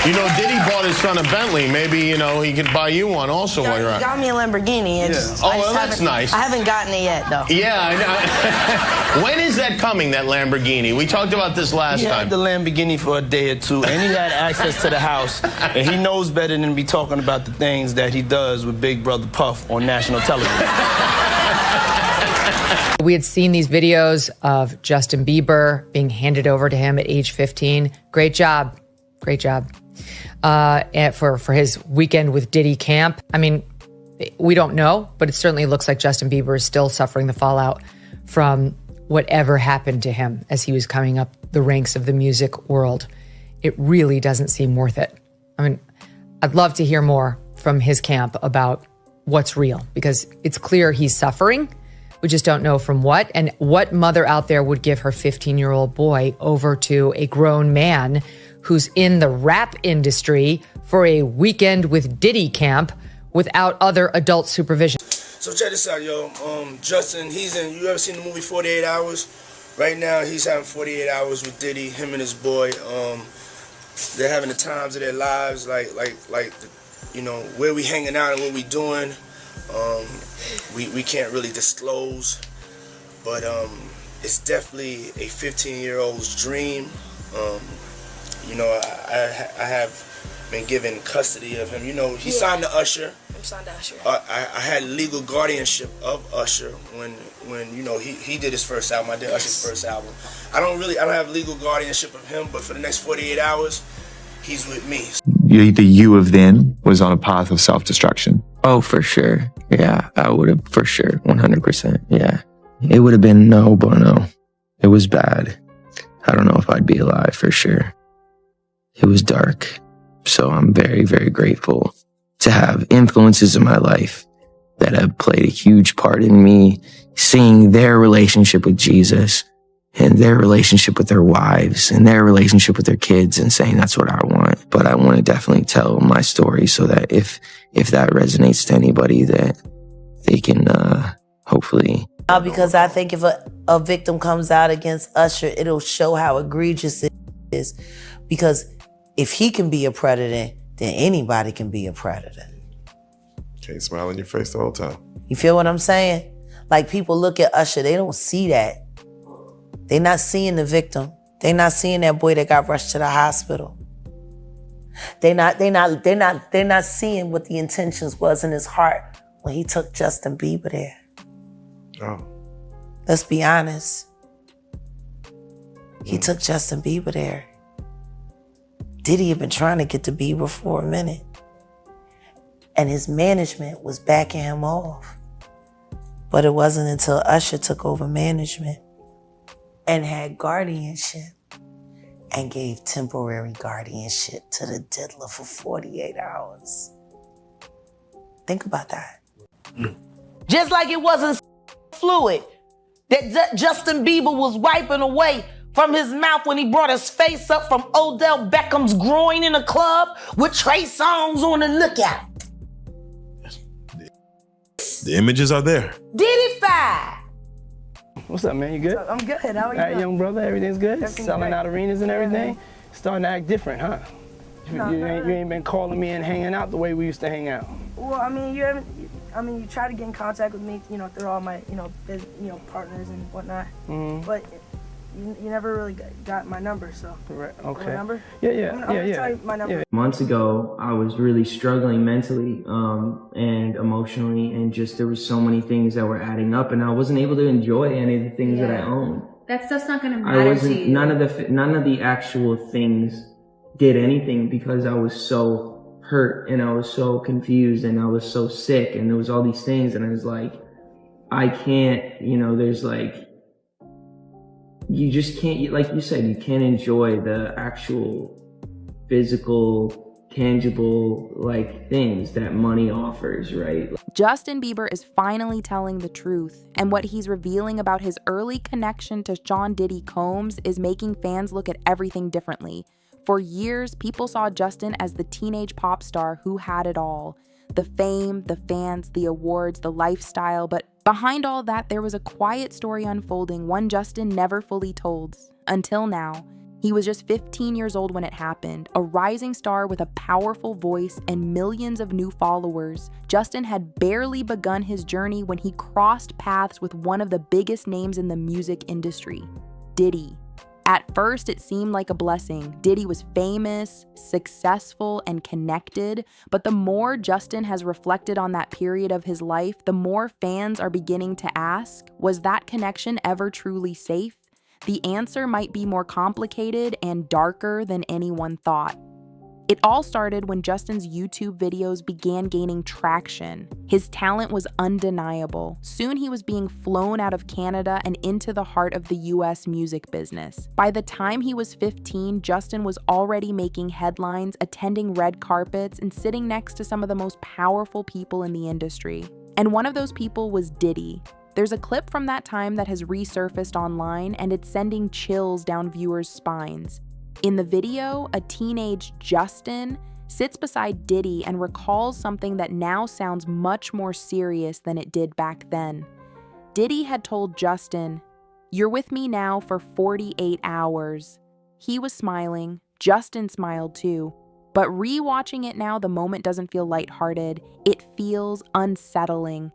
You know, Diddy bought his son a Bentley. Maybe, you know, he could buy you one also while you're out. He got me a Lamborghini. Well, that's nice. I haven't gotten it yet, though. Yeah, I know. When is that coming, that Lamborghini? We talked about this last time. He had the Lamborghini for a day or two, and he had access to the house, and he knows better than to be talking about the things that he does with Big Brother Puff on national television. We had seen these videos of Justin Bieber being handed over to him at age 15. Great job. Great job. And for his weekend with Diddy camp. I mean, we don't know, but it certainly looks like Justin Bieber is still suffering the fallout from whatever happened to him as he was coming up the ranks of the music world. It really doesn't seem worth it. I mean, I'd love to hear more from his camp about what's real, because it's clear he's suffering. We just don't know from what. And what mother out there would give her 15-year-old boy over to a grown man who's in the rap industry for a weekend with Diddy camp without other adult supervision? So check this out, yo. Justin, you ever seen the movie 48 Hours? Right now, he's having 48 hours with Diddy, him and his boy. They're having the times of their lives, like you know, where we hanging out and what we doing. We can't really disclose, but it's definitely a 15-year-old's dream. You know, I have been given custody of him. You know, he signed to Usher. I'm signed to Usher. I had legal guardianship of Usher when you know he did his first album. I did Usher's first album. I don't have legal guardianship of him, but for the next 48 hours, he's with me. The you of then was on a path of self-destruction. Oh, for sure. Yeah, I would have, for sure, 100%. Yeah. It would have been no bueno. It was bad. I don't know if I'd be alive, for sure. It was dark. So I'm very, very grateful to have influences in my life that have played a huge part in me seeing their relationship with Jesus and their relationship with their wives and their relationship with their kids and saying that's what I want. But I want to definitely tell my story so that if that resonates to anybody, that they can hopefully. Because I think if a victim comes out against Usher, it'll show how egregious it is. Because if he can be a predator, then anybody can be a predator. Can't smile in your face the whole time. You feel what I'm saying? Like, people look at Usher, they don't see that. They're not seeing the victim. They're not seeing that boy that got rushed to the hospital. They're not seeing what the intentions was in his heart when he took Justin Bieber there. Oh. Let's be honest. He took Justin Bieber there. Diddy had been trying to get to Bieber for a minute. And his management was backing him off. But it wasn't until Usher took over management and had guardianship and gave temporary guardianship to the diddler for 48 hours. Think about that. Just like it wasn't fluid that Justin Bieber was wiping away from his mouth when he brought his face up from Odell Beckham's groin in a club with Trey Songz on the lookout. The images are there. Diddy-fied. What's up, man? You good? I'm good. How are you? All right, young brother, everything's good? Everything's Selling great. out arenas and everything? Yeah. Starting to act different, huh? You ain't been calling me and hanging out the way we used to hang out. Well, I mean, you try to get in contact with me, you know, through all my, partners and whatnot. Mm-hmm. But you never really got my number, so. Right, okay. My number? Yeah. I'm gonna tell you my number. Yeah. Months ago, I was really struggling mentally and emotionally, and just there was so many things that were adding up, and I wasn't able to enjoy any of the things that I owned. That stuff's not gonna matter to you. None of the actual things did anything because I was so hurt and I was so confused and I was so sick and there was all these things, and I was like, I can't, there's like, you just can't, like you said, you can't enjoy the actual physical, tangible, like, things that money offers, right? Justin Bieber is finally telling the truth, and what he's revealing about his early connection to Sean Diddy Combs is making fans look at everything differently. For years, people saw Justin as the teenage pop star who had it all. The fame, the fans, the awards, the lifestyle, but behind all that, there was a quiet story unfolding, one Justin never fully told, until now. He was just 15 years old when it happened, a rising star with a powerful voice and millions of new followers. Justin had barely begun his journey when he crossed paths with one of the biggest names in the music industry, Diddy. At first, it seemed like a blessing. Diddy was famous, successful, and connected, but the more Justin has reflected on that period of his life, the more fans are beginning to ask, was that connection ever truly safe? The answer might be more complicated and darker than anyone thought. It all started when Justin's YouTube videos began gaining traction. His talent was undeniable. Soon he was being flown out of Canada and into the heart of the US music business. By the time he was 15, Justin was already making headlines, attending red carpets, and sitting next to some of the most powerful people in the industry. And one of those people was Diddy. There's a clip from that time that has resurfaced online, and it's sending chills down viewers' spines. In the video, a teenage Justin sits beside Diddy and recalls something that now sounds much more serious than it did back then. Diddy had told Justin, "You're with me now for 48 hours. He was smiling. Justin smiled too. But rewatching it now, the moment doesn't feel lighthearted. It feels unsettling.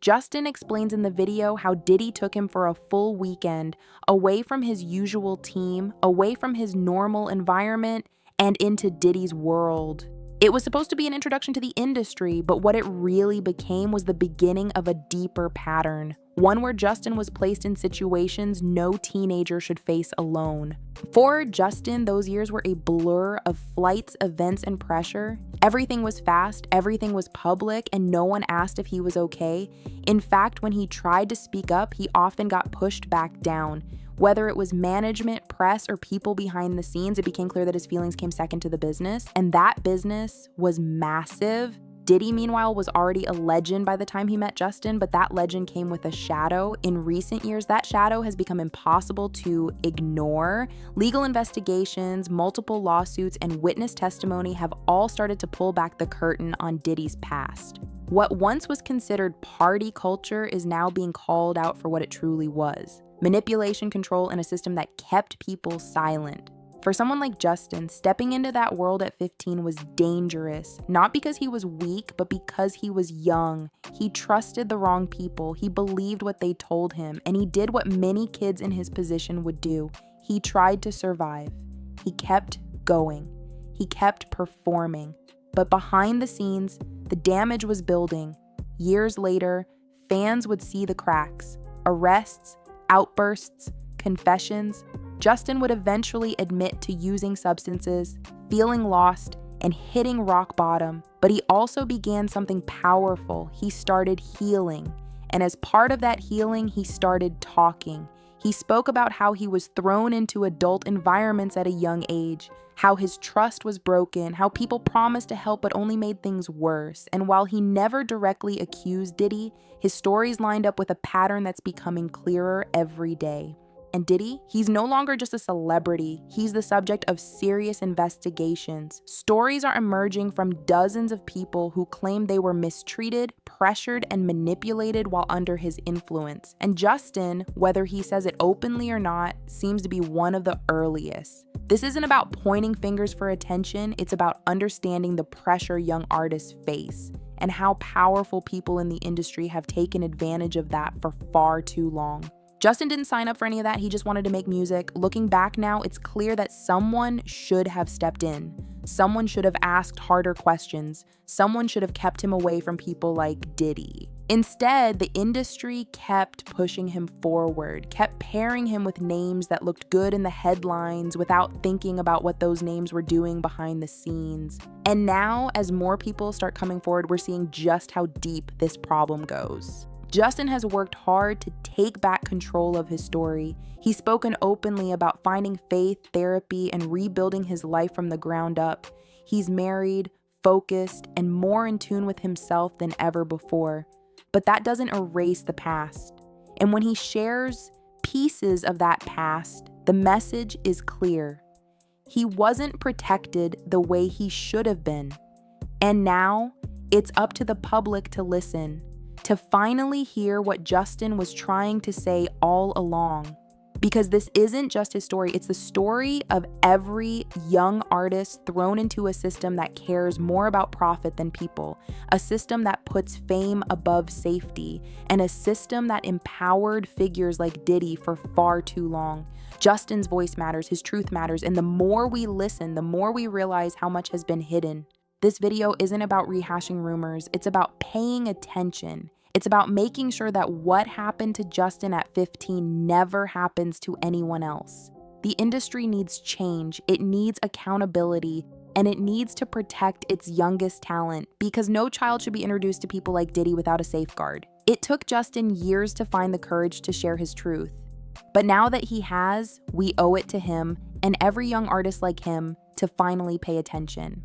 Justin explains in the video how Diddy took him for a full weekend, away from his usual team, away from his normal environment, and into Diddy's world. It was supposed to be an introduction to the industry, but what it really became was the beginning of a deeper pattern, one where Justin was placed in situations no teenager should face alone. For Justin, those years were a blur of flights, events, and pressure. Everything was fast, everything was public, and no one asked if he was okay. In fact, when he tried to speak up, he often got pushed back down. Whether it was management, press, or people behind the scenes, it became clear that his feelings came second to the business, and that business was massive. Diddy, meanwhile, was already a legend by the time he met Justin, but that legend came with a shadow. In recent years, that shadow has become impossible to ignore. Legal investigations, multiple lawsuits, and witness testimony have all started to pull back the curtain on Diddy's past. What once was considered party culture is now being called out for what it truly was: manipulation, control, and a system that kept people silent. For someone like Justin, stepping into that world at 15 was dangerous, not because he was weak, but because he was young. He trusted the wrong people, he believed what they told him, and he did what many kids in his position would do. He tried to survive. He kept going. He kept performing. But behind the scenes, the damage was building. Years later, fans would see the cracks: arrests, outbursts, confessions. Justin would eventually admit to using substances, feeling lost, and hitting rock bottom. But he also began something powerful. He started healing. And as part of that healing, he started talking. He spoke about how he was thrown into adult environments at a young age, how his trust was broken, how people promised to help but only made things worse. And while he never directly accused Diddy, his stories lined up with a pattern that's becoming clearer every day. And Diddy, he's no longer just a celebrity. He's the subject of serious investigations. Stories are emerging from dozens of people who claim they were mistreated, pressured, and manipulated while under his influence. And Justin, whether he says it openly or not, seems to be one of the earliest. This isn't about pointing fingers for attention, it's about understanding the pressure young artists face and how powerful people in the industry have taken advantage of that for far too long. Justin didn't sign up for any of that, he just wanted to make music. Looking back now, it's clear that someone should have stepped in. Someone should have asked harder questions. Someone should have kept him away from people like Diddy. Instead, the industry kept pushing him forward, kept pairing him with names that looked good in the headlines without thinking about what those names were doing behind the scenes. And now, as more people start coming forward, we're seeing just how deep this problem goes. Justin has worked hard to take back control of his story. He's spoken openly about finding faith, therapy, and rebuilding his life from the ground up. He's married, focused, and more in tune with himself than ever before. But that doesn't erase the past. And when he shares pieces of that past, the message is clear. He wasn't protected the way he should have been. And now, it's up to the public to listen, to finally hear what Justin was trying to say all along. Because this isn't just his story, it's the story of every young artist thrown into a system that cares more about profit than people, a system that puts fame above safety, and a system that empowered figures like Diddy for far too long. Justin's voice matters, his truth matters, and the more we listen, the more we realize how much has been hidden. This video isn't about rehashing rumors, it's about paying attention. It's about making sure that what happened to Justin at 15 never happens to anyone else. The industry needs change, it needs accountability, and it needs to protect its youngest talent because no child should be introduced to people like Diddy without a safeguard. It took Justin years to find the courage to share his truth. But now that he has, we owe it to him and every young artist like him to finally pay attention.